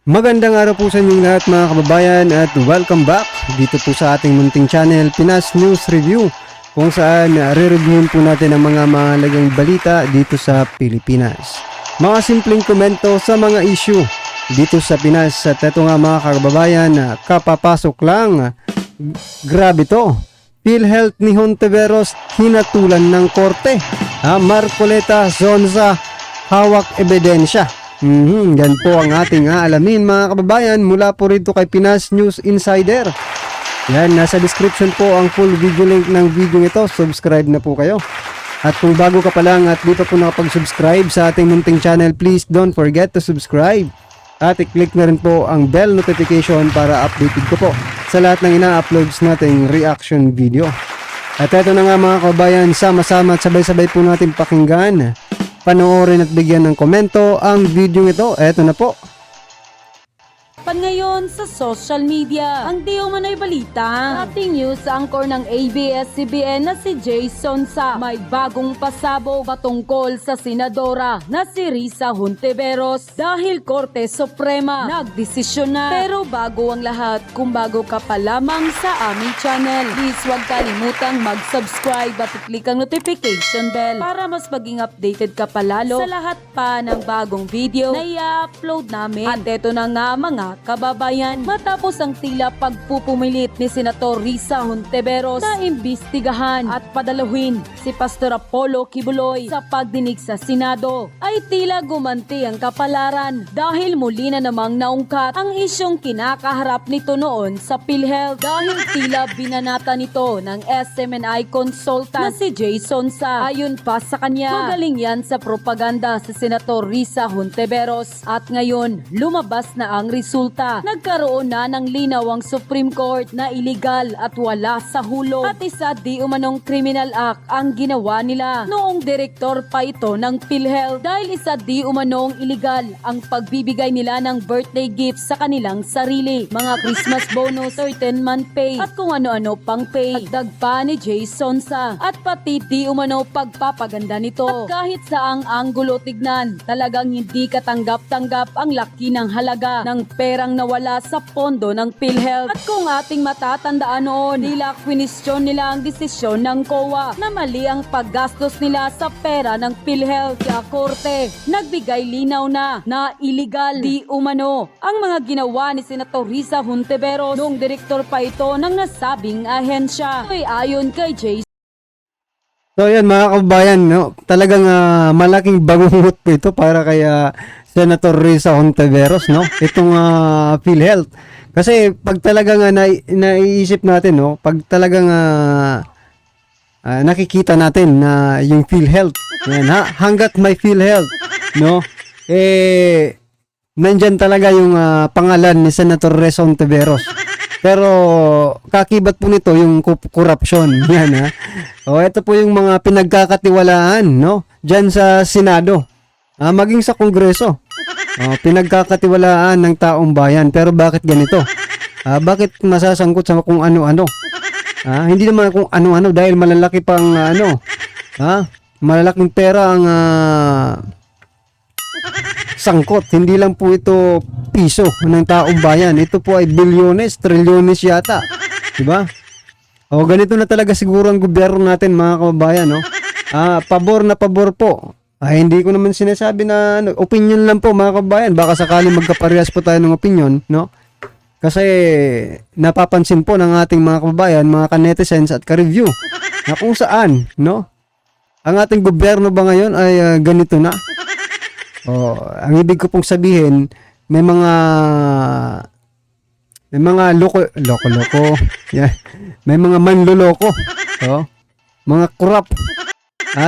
Magandang araw po sa inyong lahat mga kababayan at welcome back dito po sa ating munting channel Pinas News Review, kung saan re-reviewin po natin ang mga mahalagang balita dito sa Pilipinas. Mga simpleng komento sa mga issue dito sa Pinas. At ito nga mga kababayan, kapapasok lang, grabe to, PhilHealth ni Hontiveros hinatulan ng korte. Marcoleta Zonza hawak ebidensya. Yan po ang ating aalamin mga kababayan mula po rito kay Pinas News Insider. Yan, nasa description po ang full video link ng video ito. Subscribe na po kayo. At kung bago ka pa lang at di pa po nakapag-subscribe sa ating munting channel, please don't forget to subscribe. At i-click na rin po ang bell notification para updated ko po sa lahat ng ina-uploads nating reaction video. At eto na nga mga kababayan, sama-sama at sabay-sabay po natin pakinggan, panoorin at bigyan ng komento ang video ito. Eto na po. Ngayon sa social media, ang di umano'y balita. Ating news anchor ng ABS-CBN na si Jason Sa may bagong pasabog patungkol sa senadora na si Risa Hontiveros dahil Korte Suprema nagdesisyon na. Pero bago ang lahat, kung bago ka pa lamang sa aming channel, please huwag kalimutang mag-subscribe at i-click ang notification bell para mas maging updated ka palalo sa lahat pa ng bagong video na i-upload namin. At eto na nga mga kababayan, matapos ang tila pagpupumilit ni Senator Risa Hontiveros na imbestigahan at padaluhin si Pastor Apollo Kibuloy sa pagdinig sa Senado, ay tila gumanti ang kapalaran dahil muli na namang naungkat ang isyong kinakaharap nito noon sa PhilHealth dahil tila binanata nito ng SMNI consultant na si Jason Sa. Ayon pa sa kanya, magaling yan sa propaganda sa Senator Risa Hontiveros at ngayon lumabas na ang resulta. Nagkaroon na ng linaw ang Supreme Court na iligal at wala sa hulog at isa di umanong criminal act ang ginawa nila noong direktor pa ito ng PhilHealth dahil isa di umanong iligal ang pagbibigay nila ng birthday gifts sa kanilang sarili, mga Christmas bonus, certain month pay at kung ano-ano pang pay. At dagpa ni Jason Sa at pati di umano pagpapaganda nito. At kahit saang anggulo tignan, talagang hindi katanggap-tanggap ang laki ng halaga ng perang nawala sa pondo ng PhilHealth. At kung ating matatandaan noon, nila kwinisyon nila ang desisyon ng COA na mali ang paggastos nila sa pera ng PhilHealth. Kaya korte, nagbigay linaw na illegal di umano ang mga ginawa ni Senator Risa Hontiveros noong direktor pa ito ng nasabing ahensya. Ito'y ayon kay Jason. So yan mga kababayan, no? Talagang malaking bangungot po ito para kay Senator Risa Hontiveros, no? Itong PhilHealth. Kasi pag talagang naiisip natin, no? Pag talagang nakikita natin na yung PhilHealth, yan, hanggat may PhilHealth, no? Nandyan talaga yung pangalan ni Senator Risa Hontiveros. Pero kakibat po nito yung korupsyon. Yan ito po yung mga pinagkakatiwalaan, no? Diyan sa Senado. Maging sa Kongreso. Pinagkakatiwalaan ng taong bayan. Pero bakit ganito? Bakit masasangkot sa kung ano-ano? Hindi naman kung ano-ano dahil malalaki pang malalaking pera ang sangkot. Hindi lang po ito piso ng taong bayan. Ito po ay bilyones, trilyones yata. Diba? Ganito na talaga siguro ang gobyerno natin mga kababayan, no? Pabor na pabor po. Hindi ko naman sinasabi na opinion lang po mga kababayan. Baka sakaling magkaparehas po tayo ng opinion, no? Kasi napapansin po ng ating mga kababayan, mga ka-netizens at ka-review na kung saan, no? Ang ating gobyerno ba ngayon ay ganito na? Ang ibig ko pong sabihin, may mga loko. Yeah. May mga manloloko. Mga corrupt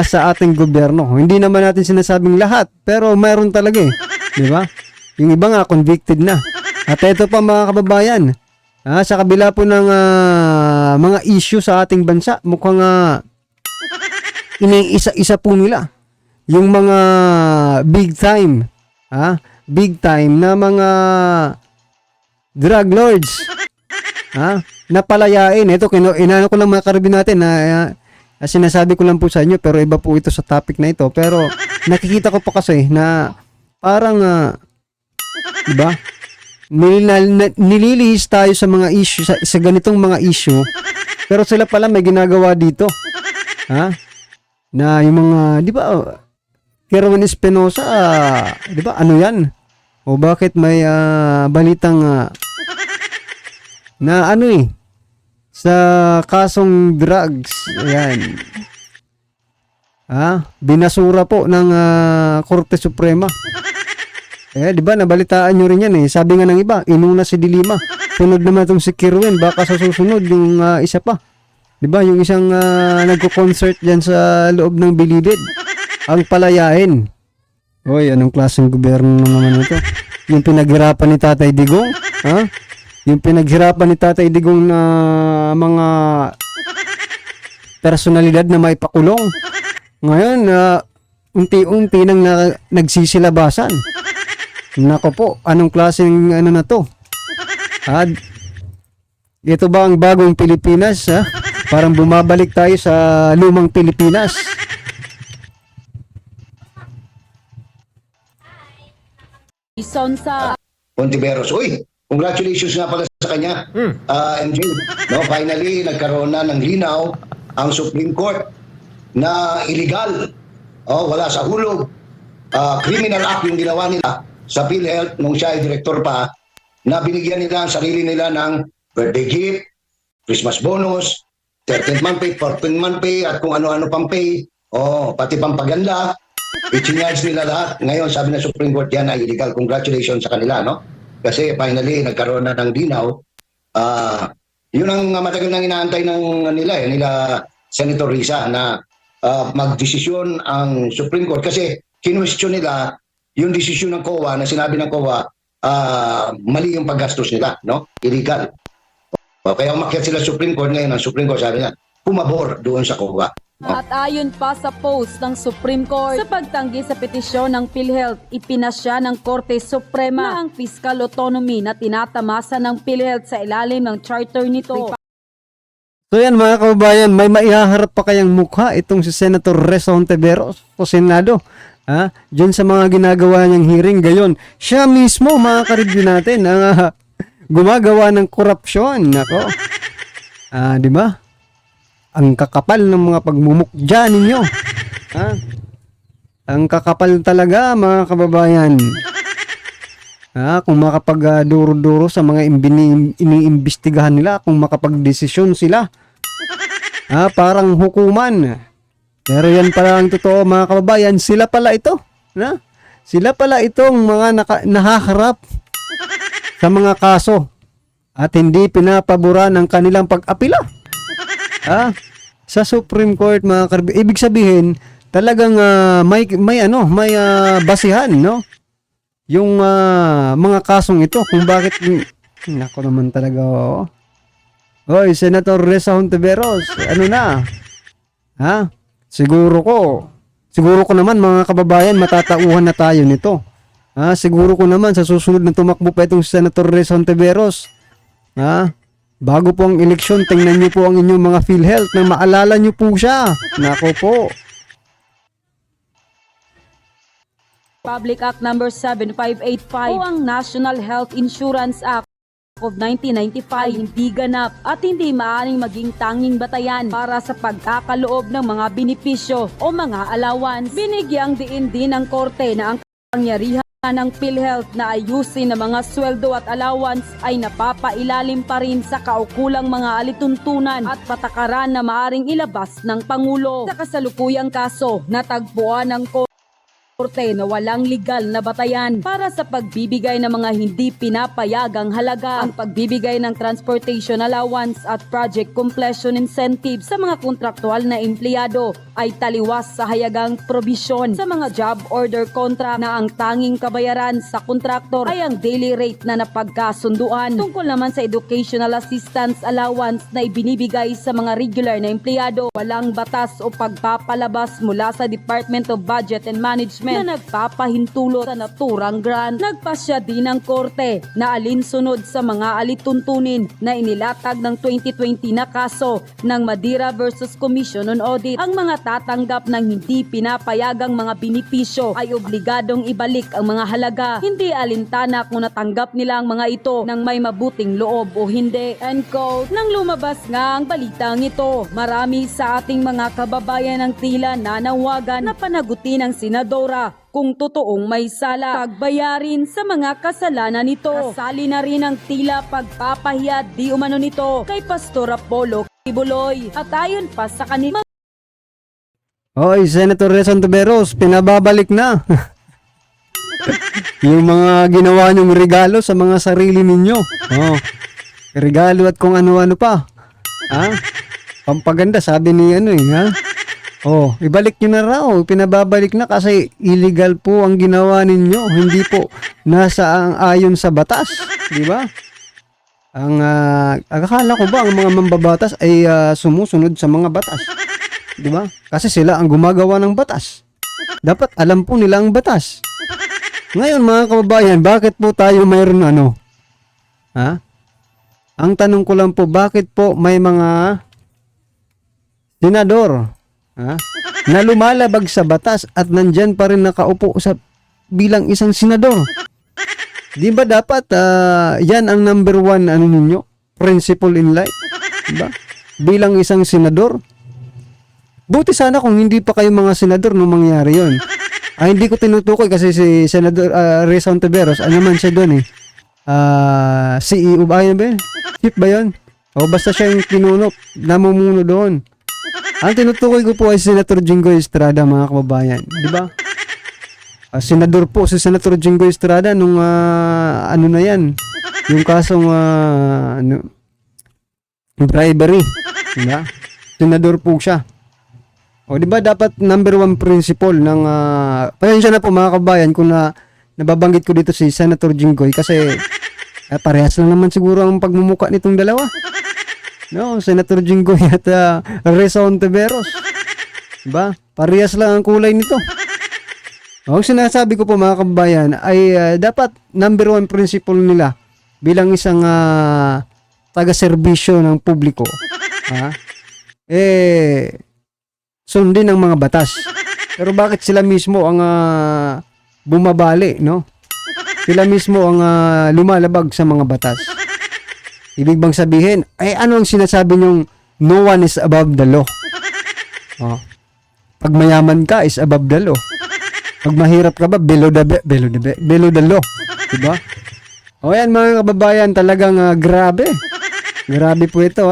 sa ating gobyerno. Hindi naman natin sinasabing lahat, pero mayroon talaga di ba? Yung iba nga convicted na. At ito pa mga kababayan, sa kabila po ng mga issue sa ating bansa, mukhang iniisa-isa po nila yung mga big time na mga drug lords napalayain. Ito inano ko lang mga karabin natin na sinasabi ko lang po sa inyo, pero iba po ito sa topic na ito. Pero nakikita ko po kasi na parang diba? nililihis tayo sa mga issue, sa ganitong mga issue, pero sila pala may ginagawa dito. Ha? Na yung mga, di ba, Kerwin Espinosa, di ba, ano yan? O bakit may balitang na ano sa kasong drugs, ayan. Binasura po ng Korte Suprema. Di ba, nabalitaan nyo rin yan Sabi nga ng iba, inuna si Dilima. Sunod naman itong si Kerwin, baka sa susunod yung isa pa. Di ba, yung isang nagko-concert dyan sa loob ng Bilibid. Ang palayain. Hoy, anong klaseng gobyerno naman ito? Yung pinaghirapan ni Tatay Digong? Yung pinaghirapan ni Tatay Digong na mga personalidad na may pakulong. Ngayon, unti-unti nang nagsisilabasan. Nako po, anong klaseng ano na to? Ito ba ang bagong Pilipinas? Parang bumabalik tayo sa lumang Pilipinas. Sonsa. Ontiveros. Uy, congratulations nga pala sa kanya. MJ, no, finally nagkaroon na ng linaw ang Supreme Court na illegal. Wala sa hulog. Criminal act yung ginawa nila sa PhilHealth nung siya ay director pa, na binigyan nila ang sarili nila ng birthday gift, Christmas bonus, 13th month pay, 14th month pay, at kung ano-ano pang pay, pati pampaganda, i-charge nila lahat. Ngayon, sabi ng Supreme Court, yan ay illegal. Congratulations sa kanila, no? Kasi finally, nagkaroon na ng dinaw. Yun ang matagal nang inaantay ng nila Senator Risa, na magdesisyon ang Supreme Court. Kasi kinwestiyon nila yung desisyon ng COA, na sinabi ng COA, mali yung paggastos nila, no? Illegal. Kaya umakyat sila Supreme Court. Ngayon, ang Supreme Court sabi niya, pumabor doon sa COA. At ayon pa sa post ng Supreme Court, sa pagtanggi sa petisyon ng PhilHealth, ipinasya ng Korte Suprema na ang fiscal autonomy na tinatamasa ng PhilHealth sa ilalim ng charter nito. So yan mga kababayan, may maihaharap pa kayang mukha itong si Senator Risa Hontiveros sa Senado. Diyan sa mga ginagawa niyang hearing gayon. Siya mismo, mga ka-review natin, ang gumagawa ng korupsyon. Nako. Di ba? Ang kakapal ng mga pagmumukja ninyo. Ang kakapal talaga, mga kababayan. Kung makapag-duro-duro sa mga iniimbestigahan nila, kung makapag-desisyon sila. Parang hukuman. Pero yan pala ang totoo, mga kababayan, sila pala ito. Sila pala itong mga nahaharap sa mga kaso at hindi pinapaboran ang kanilang pag-apila. Sa Supreme Court, mga kababayan. Ibig sabihin, talagang may basihan, no? Yung mga kasong ito, kung bakit, nako naman talaga, Hoy, Senator Risa Hontiveros, ano na? Siguro ko naman, mga kababayan, matatauhan na tayo nito. Siguro ko naman sa susunod na tumakbo pa itong Senator Risa Hontiveros. Bago po ang eleksyon, tingnan niyo po ang inyong mga PhilHealth na maalala niyo po siya. Nako po. Public Act number 7585 o ang National Health Insurance Act of 1995 ay hindi ganap at hindi maaaring maging tanging batayan para sa pagkakaloob ng mga benepisyo o mga allowance. Binigyang diin din ng korte na ang kapangyarihan ng PhilHealth na ayusin ng mga sweldo at allowance ay napapailalim pa rin sa kaukulang mga alituntunan at patakaran na maaring ilabas ng Pangulo. Sa kasalukuyang kaso, natagpuan ng korte na walang legal na batayan para sa pagbibigay ng mga hindi pinapayagang halaga. Ang pagbibigay ng transportation allowance at project completion incentive sa mga kontraktual na empleyado ay taliwas sa hayagang probisyon sa mga job order contract na ang tanging kabayaran sa kontraktor ay ang daily rate na napagkasunduan. Tungkol naman sa educational assistance allowance na ibinibigay sa mga regular na empleyado, walang batas o pagpapalabas mula sa Department of Budget and Management Enforcement na nagpapahintulot sa naturang grant. Nagpasya din ng korte na alinsunod sa mga alituntunin na inilatag ng 2020 na kaso ng Madira versus Commission on Audit. Ang mga tatanggap ng hindi pinapayagang mga benepisyo ay obligadong ibalik ang mga halaga. Hindi alintana kung natanggap nila ang mga ito ng may mabuting loob o hindi. End quote. Nang lumabas nga ang balitang ito, marami sa ating mga kababayan ang tila nanawagan na panagutin ng senadora kung totoong may sala, pagbayarin sa mga kasalanan nito. Kasali na rin ang tila pagpapahiya di umano nito kay Pastor Apollo Kibuloy. At ayon pa sa kanila, Oy, Senator Risa Ontiveros, pinababalik na. Yung mga ginawa niyong regalo sa mga sarili ninyo. Oh, regalo at kung ano-ano pa. Ha? Pampaganda, sabi ni ha? Oh, ibalik niyo na raw. Pinababalik na kasi illegal po ang ginawa ninyo. Hindi po nasa ang ayon sa batas. Di ba? Ang akala ko ba ang mga mambabatas ay sumusunod sa mga batas? Di ba? Kasi sila ang gumagawa ng batas. Dapat alam po nila ang batas. Ngayon mga kababayan, bakit po tayo mayroon Ha? Ang tanong ko lang po, bakit po may mga senador na lumalabag sa batas at nandyan pa rin nakaupo sa bilang isang senador? Di ba dapat yan ang number one ninyo? Principle in life? Diba? Bilang isang senador? Buti sana kung hindi pa kayo mga senador nung mangyari yon. Hindi ko tinutukoy kasi si Senador Risa Ontiveros, ano man siya doon CEO ba yun ba yun? Chief ba yun? O basta siya yung pinunok, namumuno doon. Ang tinutukoy ko po ay Senator Jinggoy Estrada, mga kababayan. Di ba? Senador po si Senator Jinggoy Estrada nung ano na yan, yung kasong bribery. Di ba? Senador po siya. O di ba dapat number one principle ng pasensya na po mga kabayan kung nababanggit ko dito si Senator Jinggoy kasi parehas lang naman siguro ang pagmumuka nitong dalawa. No, Senator Jinggoy at Risa Ontiveros. Diba? Parehas lang ang kulay nito. Ang sinasabi ko po mga kabayan ay dapat number one principle nila bilang isang taga-serbisyo ng publiko. Sundin ang mga batas. Pero bakit sila mismo ang bumabali, no? Sila mismo ang lumalabag sa mga batas. Ibig bang sabihin, ano ang sinasabi nyong no one is above the law? Pag mayaman ka is above the law. Pag mahirap ka ba, below the law. Diba? O yan mga kababayan, talagang grabe. Grabe po ito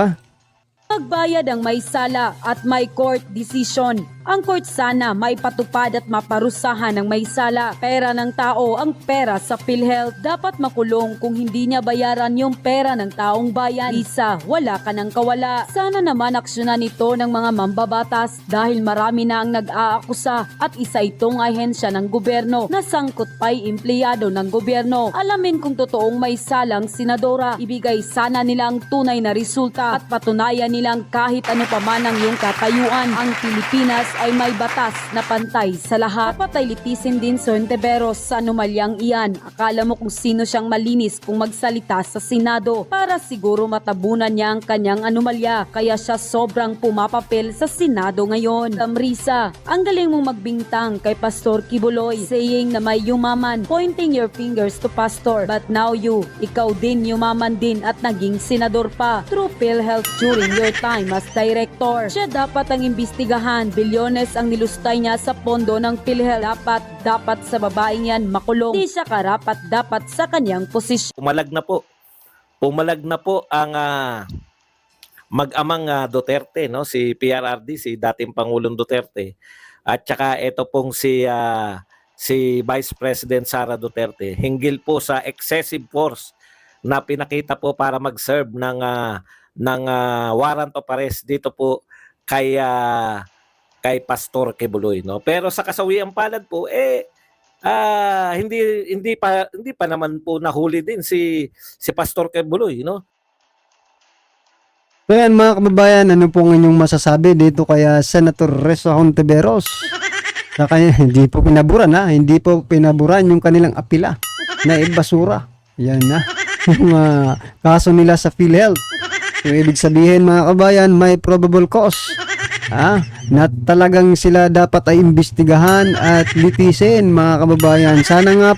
magbayad ang may sala at may court decision. Ang court sana may patupad at maparusahan ng may sala. Pera ng tao ang pera sa PhilHealth. Dapat makulong kung hindi niya bayaran yung pera ng taong bayan. Isa, wala ka ng kawala. Sana naman aksyonan ito ng mga mambabatas dahil marami na ang nag-aakusa at isa itong ahensya ng gobyerno na sangkot pa'y empleyado ng gobyerno. Alamin kung totoong may salang senadora. Ibigay sana nilang tunay na resulta at patunayan nilang kahit ano pa man ang iyong katayuan. Ang Pilipinas ay may batas na pantay sa lahat. Dapat ay litisin din si Ontiveros sa anomalyang iyan. Akala mo kung sino siyang malinis kung magsalita sa Senado para siguro matabunan niya ang kanyang anomalya. Kaya siya sobrang pumapapel sa Senado ngayon. Risa, ang galing mong magbintang kay Pastor Kibuloy saying na may yumaman, pointing your fingers to Pastor. But now ikaw din yumaman din at naging senador pa through PhilHealth during your time as director. Siya dapat ang imbestigahan. Bilyones ang nilustay niya sa pondo ng PhilHealth. Dapat sa babaeng yan makulong. Di siya karapat-dapat sa kanyang posisyon. Pumalag na po ang mag-amang Duterte, no? Si PRRD, si dating Pangulong Duterte. At saka ito pong si Vice President Sara Duterte. Hinggil po sa excessive force na pinakita po para mag-serve ng warrant of arrest dito po kay Pastor Kibuloy, no? Pero sa kasawiang palad po hindi pa naman po nahuli din si Pastor Kibuloy, no? So yan mga kababayan, ano pong inyong masasabi dito kaya Senator Risa Ontiveros? Sa kanya, hindi po pinaburan ha. Hindi po pinaburan yung kanilang apila na ibasura. Yan na. Yung kaso nila sa PhilHealth. So, ibig sabihin mga kabayan, may probable cause. Na talagang sila dapat ay imbestigahan at litisin mga kababayan. Sana nga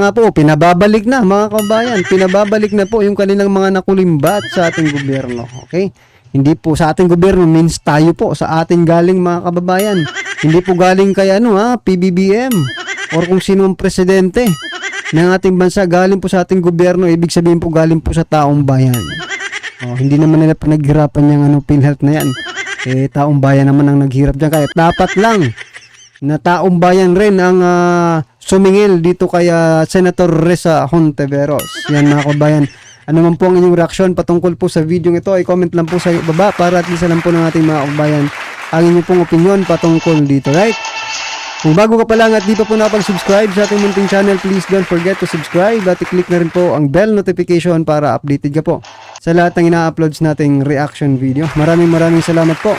po, pinababalik na mga kababayan. Pinababalik na po yung kanilang mga nakulimbat sa ating gobyerno. Okay? Hindi po sa ating gobyerno means tayo po. Sa ating galing mga kababayan. Hindi po galing kay PBBM or kung sino ang presidente ng ating bansa. Galing po sa ating gobyerno. Ibig sabihin po galing po sa taong bayan. Hindi naman nila pinaghirapan yung PhilHealth na yan. Taong bayan naman ang naghirap dyan. Kaya dapat lang na taong bayan rin ang sumingil dito kay Senator Risa Hontiveros. Yan mga kabayan. Ano man po ang inyong reaksyon patungkol po sa video ito, i-comment lang po sa baba para at least alam po ng ating mga kabayan ang inyong pong opinion patungkol dito. Right? Kung bago ka pa lang at di pa po nakapag-subscribe sa ating munting channel, please don't forget to subscribe at i-click na rin po ang bell notification para updated ka po sa lahat ng ina-uploads nating reaction video. Maraming salamat po.